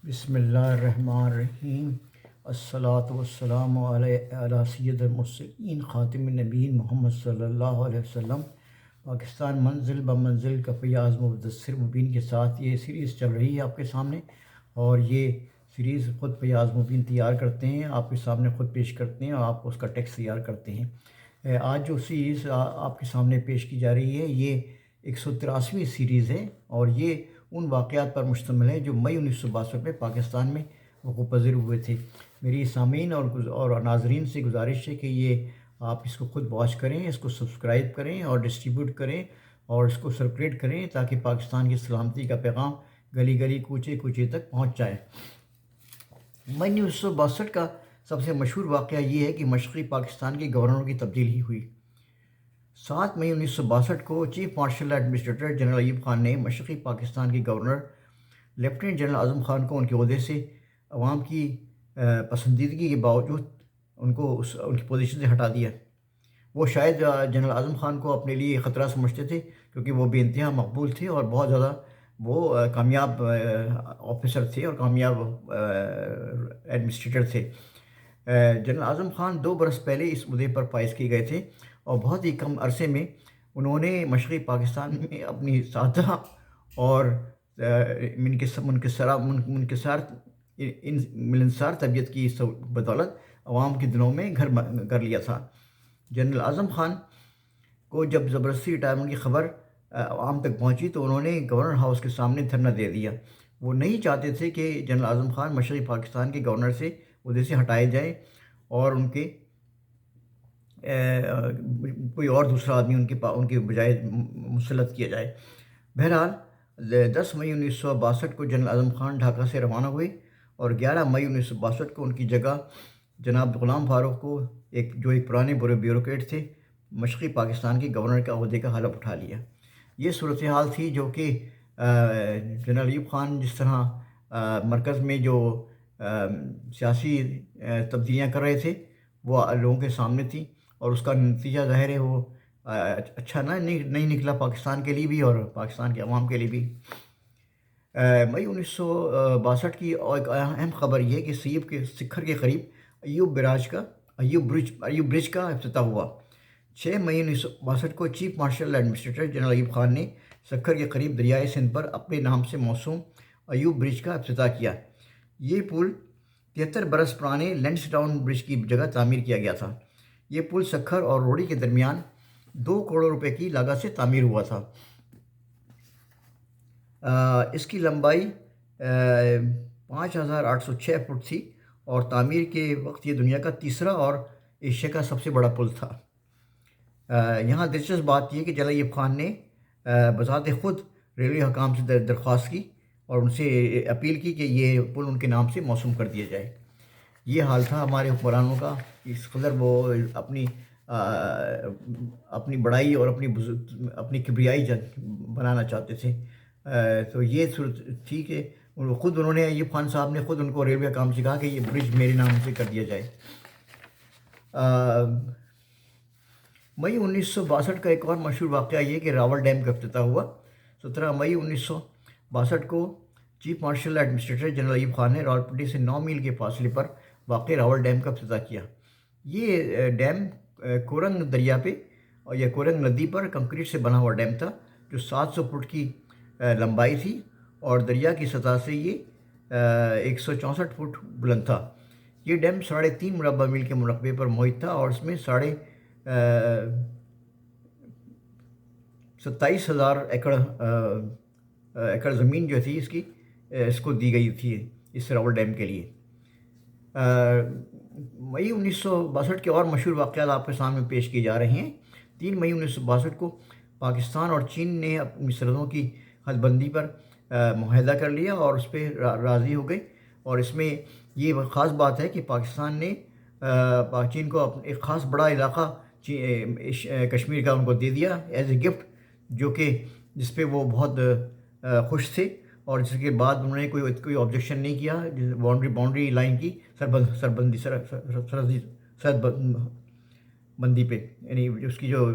بسم اللہ الرحمن الرحیم۔ الصلاۃ والسلام علی سید المرسلین خاتم النبیین محمد صلی اللہ علیہ وسلم۔ پاکستان منزل بمنزل کا فیاض مدثر مبین کے ساتھ یہ سیریز چل رہی ہے آپ کے سامنے، اور یہ سیریز خود فیاض مبین تیار کرتے ہیں، آپ کے سامنے خود پیش کرتے ہیں اور آپ اس کا ٹیکسٹ تیار کرتے ہیں۔ آج جو سیریز آپ کے سامنے پیش کی جا رہی ہے یہ 183ویں سیریز ہے، اور یہ ان واقعات پر مشتمل ہے جو مئی 1962 میں پاکستان میں وقوع پذیر ہوئے تھے۔ میری سامعین اور ناظرین سے گزارش ہے کہ یہ آپ اس کو خود واچ کریں، اس کو سبسکرائب کریں اور ڈسٹریبیوٹ کریں اور اس کو سرکولیٹ کریں تاکہ پاکستان کی سلامتی کا پیغام گلی گلی کوچے کوچے تک پہنچ جائے۔ مئی 1962 کا سب سے مشہور واقعہ یہ ہے کہ مشرقی پاکستان کے گورنر کی تبدیلی ہوئی۔ 7 مئی 1962 کو chief marshal administrator general Ayub Khan نے مشرقی پاکستان کے governor lieutenant general Azam Khan کو ان کے عہدے سے عوام کی پسندیدگی کے باوجود ان کی پوزیشن سے ہٹا دیا۔ وہ شاید جنرل اعظم خان کو اپنے لیے خطرہ سمجھتے تھے، کیونکہ وہ بے انتہا مقبول تھے اور بہت زیادہ وہ کامیاب آفیسر تھے اور کامیاب ایڈمنسٹریٹر تھے۔ جنرل اعظم خان 2 برس پہلے اس عہدے پر فائز کیے گئے تھے، اور بہت ہی کم عرصے میں انہوں نے مشرقی پاکستان میں اپنی سادہ اور ملنسار طبیعت کی بدولت عوام کے دلوں میں گھر کر لیا تھا۔ جنرل اعظم خان کو جب زبردستی ریٹائرمنٹ کی خبر عوام تک پہنچی تو انہوں نے گورنر ہاؤس کے سامنے دھرنا دے دیا۔ وہ نہیں چاہتے تھے کہ جنرل اعظم خان مشرقی پاکستان کے گورنر سے عہدے سے ہٹائے جائیں اور ان کے کوئی اور دوسرا آدمی ان کے بجائے مسلط کیا جائے۔ بہرحال 10 مئی 1962 کو جنرل اعظم خان ڈھاکہ سے روانہ ہوئے، اور 11 مئی 1962 کو ان کی جگہ جناب غلام فاروق کو جو ایک پرانے بیوروکریٹ تھے، مشرقی پاکستان کے گورنر کا عہدے کا حلف اٹھا لیا۔ یہ صورتحال تھی جو کہ جنرل ایوب خان جس طرح مرکز میں جو سیاسی تبدیلیاں کر رہے تھے وہ لوگوں کے سامنے تھی، اور اس کا نتیجہ ظاہر ہے وہ اچھا نہیں نکلا پاکستان کے لیے بھی اور پاکستان کے عوام کے لیے بھی۔ مئی 1962 کی ایک اہم خبر یہ ہے کہ سیب کے سکھر کے قریب ایوب برج کا افتتاح ہوا۔ 6 مئی 1962 کو chief marshal administrator general Ayub Khan نے سکھر کے قریب دریائے سندھ پر اپنے نام سے موسوم ایوب برج کا افتتاح کیا۔ یہ پل 73 برس پرانے لینڈس ڈاؤن برج کی جگہ تعمیر کیا گیا تھا۔ یہ پل سکھر اور روڑی کے درمیان 2 کروڑ روپے کی لاگت سے تعمیر ہوا تھا۔ اس کی لمبائی 5806 فٹ تھی، اور تعمیر کے وقت یہ دنیا کا تیسرا اور ایشیا کا سب سے بڑا پل تھا۔ یہاں دلچسپ بات یہ کہ جنرل ایوب خان نے بذات خود ریلوے حکام سے درخواست کی اور ان سے اپیل کی کہ یہ پل ان کے نام سے موسوم کر دیا جائے۔ یہ حال تھا ہمارے حکمرانوں کا، اس قدر وہ اپنی بڑائی اور اپنی کبریائی بنانا چاہتے تھے۔ تو یہ صورت تھی کہ انہوں نے ایوب خان صاحب نے خود ان کو ریلوے حکام سے کہا کہ یہ برج میرے نام سے کر دیا جائے۔ مئی 1962 کا ایک اور مشہور واقعہ یہ کہ راول ڈیم کا افتتاح ہوا۔ 17 مئی 1962 کو chief marshal administrator general Ayub Khan نے راولپنڈی سے 9 میل کے فاصلے پر واقع راول ڈیم کا افتتاح کیا۔ یہ ڈیم کورنگ دریا پہ یا کورنگ ندی پر کنکریٹ سے بنا ہوا ڈیم تھا، جو 700 فٹ کی لمبائی تھی، اور دریا کی سطح سے یہ 164 فٹ بلند تھا۔ یہ ڈیم 3.5 مربع میل کے مربع پر محیط تھا، اور اس میں 27,000 ایکڑ زمین جو تھی اس کو دی گئی تھی اس راول ڈیم کے لیے۔ مئی 1962 کے اور مشہور واقعات آپ کے سامنے پیش کیے جا رہے ہیں۔ 3 مئی 1962 کو پاکستان اور چین نے اپنی سرحدوں کی حد بندی پر معاہدہ کر لیا اور اس پہ راضی ہو گئے، اور اس میں یہ خاص بات ہے کہ پاکستان نے چین کو ایک خاص بڑا علاقہ کشمیر کا ان کو دے دیا ایز اے گفٹ، جس پہ وہ بہت خوش تھے، اور جس کے بعد انہوں نے کوئی آبجیکشن نہیں کیا باؤنڈری لائن کی سرحد بندی پہ، یعنی اس کی جو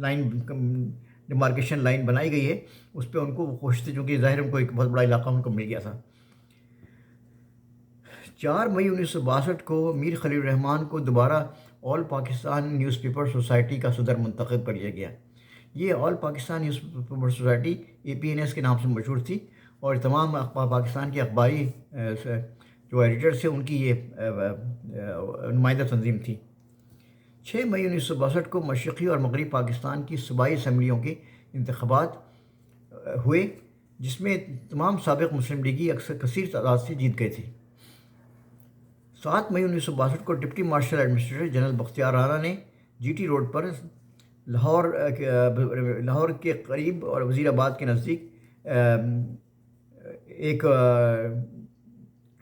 لائن ڈیمارکیشن لائن بنائی گئی ہے اس پہ ان کو وہ خوش تھے، چونکہ ظاہر ان کو ایک بہت بڑا علاقہ ان کو مل گیا تھا۔ 4 مئی 1962 کو میر خلیل الرحمن کو دوبارہ all Pakistan newspaper society کا صدر منتخب کر لیا گیا۔ یہ all Pakistan newspaper society APNS کے نام سے مشہور تھی، اور تمام پاکستان کے اخباری جو ایڈیٹرز تھے ان کی یہ نمائندہ تنظیم تھی۔ 6 مئی 1962 کو مشرقی اور مغربی پاکستان کی صوبائی اسمبلیوں کے انتخابات ہوئے، جس میں تمام سابق مسلم لیگی کثیر تعداد سے جیت گئے تھے۔ 7 مئی 1962 کو deputy marshal administrator general Bakhtiar Rana نے GT روڈ پر لاہور کے قریب اور وزیر آباد کے نزدیک ایک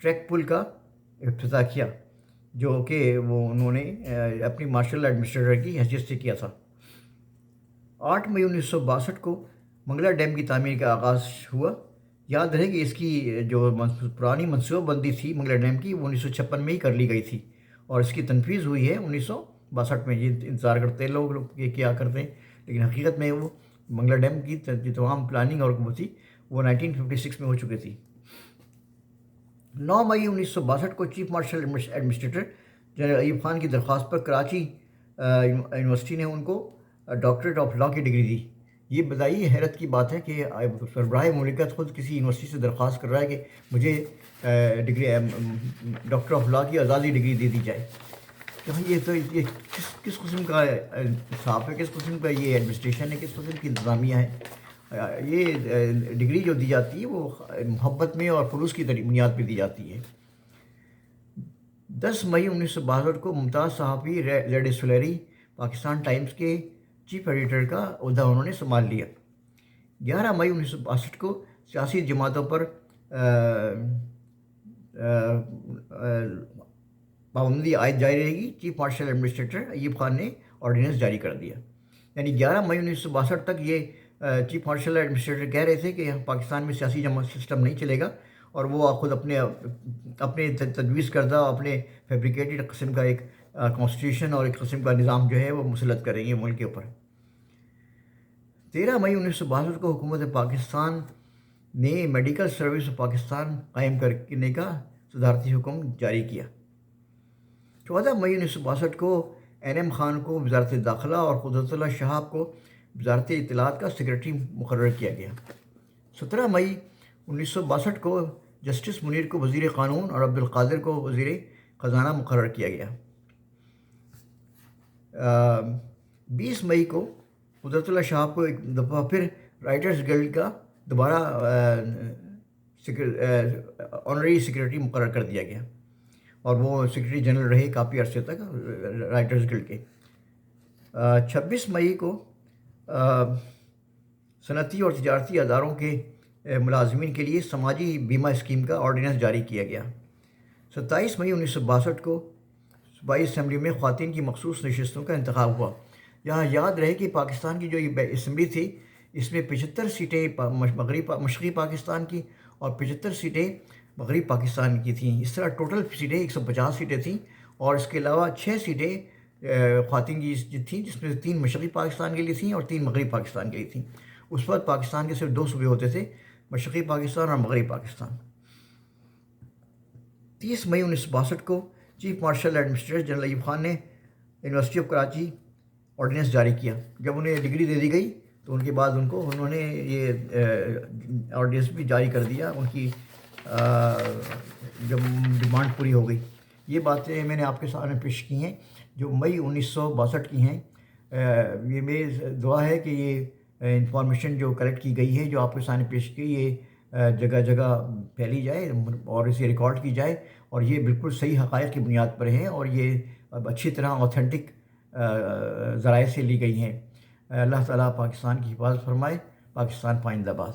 ٹریک پل کا افتتاح کیا، جو کہ انہوں نے اپنی مارشل ایڈمنسٹریٹر کی حیثیت سے کیا تھا۔ 8 مئی 1962 کو منگلا ڈیم کی تعمیر کا آغاز ہوا۔ یاد رہے کہ اس کی جو پرانی منصوبہ بندی تھی منگلا ڈیم کی، وہ 1956 میں ہی کر لی گئی تھی، اور اس کی تنفیذ ہوئی ہے 1962 میں۔ یہ انتظار کرتے لوگ یہ کیا کرتے ہیں، لیکن حقیقت میں وہ منگلا ڈیم کی تمام پلاننگ اور وہ تھی وہ 1956 میں ہو چکی تھی۔ 9 مئی 1962 کو chief marshal administrator general Ayub Khan کی درخواست پر کراچی یونیورسٹی نے ان کو ڈاکٹریٹ آف لاء کی ڈگری دی۔ یہ بدائی حیرت کی بات ہے کہ سربراہ مملکت خود کسی یونیورسٹی سے درخواست کر رہا ہے کہ مجھے ڈگری ڈاکٹر آف لاء کی آزادی ڈگری دے دی جائے۔ یہ تو یہ کس قسم کا انصاف ہے، کس قسم کا یہ ایڈمنسٹریشن ہے، کس قسم کی انتظامیہ ہے؟ یہ ڈگری جو دی جاتی ہے وہ محبت میں اور خلوص کی بنیاد پہ دی جاتی ہے۔ 10 مئی 1962 کو ممتاز صحافی زیڈ سلیری پاکستان ٹائمز کے چیف ایڈیٹر کا عہدہ انہوں نے سنبھال لیا۔ 11 مئی 1962 کو سیاسی جماعتوں پر پابندی عائد جاری رہے گی۔ Chief marshal administrator Ayub Khan نے آرڈیننس جاری کر دیا۔ یعنی 11 مئی 1962 تک یہ چیف مارشل ایڈمنسٹریٹر کہہ رہے تھے کہ پاکستان میں سیاسی جماعت سسٹم نہیں چلے گا، اور وہ خود اپنے تجویز کردہ اپنے فیبریکیٹڈ قسم کا ایک کانسٹیٹیوشن اور ایک قسم کا نظام جو ہے وہ مسلط کریں گے ملک کے اوپر۔ 13 مئی 1962 کو حکومت پاکستان نے میڈیکل سروس آف پاکستان قائم کرنے کا صدارتی حکم جاری کیا۔ 14 مئی 1962 کو NM خان کو وزارت داخلہ اور قدرت اللہ شہاب کو وزارت اطلاعات کا سیکرٹری مقرر کیا گیا۔ 17 مئی 1962 کو جسٹس منیر کو وزیر قانون اور عبدالقادر کو وزیر خزانہ مقرر کیا گیا۔ 20 مئی کو قدرت اللہ شہاب کو ایک دفعہ پھر رائٹرز گلڈ کا دوبارہ آنرری سیکرٹری مقرر کر دیا گیا، اور وہ سیکرٹری جنرل رہے کافی عرصے تک رائٹرز گلڈ کے۔ 26 مئی کو صنعتی اور تجارتی اداروں کے ملازمین کے لیے سماجی بیمہ اسکیم کا آرڈیننس جاری کیا گیا۔ 27 مئی 1962 کو صوبائی اسمبلی میں خواتین کی مخصوص نشستوں کا انتخاب ہوا۔ یہاں یاد رہے کہ پاکستان کی جو یہ اسمبلی تھی، اس میں 75 سیٹیں مشرقی پاکستان کی اور 75 سیٹیں مغربی پاکستان کی تھیں۔ اس طرح ٹوٹل سیٹیں 150 سیٹیں تھیں، اور اس کے علاوہ 6 سیٹیں خواتین کی تھیں، جس میں 3 مشرقی پاکستان کے لیے تھیں اور 3 مغربی پاکستان کے لیے تھیں۔ اس وقت پاکستان کے صرف 2 صوبے ہوتے تھے، مشرقی پاکستان اور مغربی پاکستان۔ 30 مئی 1962 کو chief marshal administrator general Ayub Khan نے یونیورسٹی آف کراچی آرڈیننس جاری کیا۔ جب انہیں ڈگری دے دی گئی تو ان کے بعد انہوں نے یہ آرڈیننس بھی جاری کر دیا، ان کی جب ڈیمانڈ پوری ہو گئی۔ یہ باتیں میں نے آپ کے سامنے پیش کی ہیں جو مئی 1962 کی ہیں۔ یہ میری دعا ہے کہ یہ انفارمیشن جو کلیکٹ کی گئی ہے، جو آپ کے سامنے پیش کی، یہ جگہ جگہ پھیلی جائے اور اسے ریکارڈ کی جائے، اور یہ بالکل صحیح حقائق کی بنیاد پر ہیں، اور یہ اچھی طرح اوتھینٹک ذرائع سے لی گئی ہیں۔ اللہ تعالیٰ پاکستان کی حفاظت فرمائے۔ پاکستان پائندہ باد۔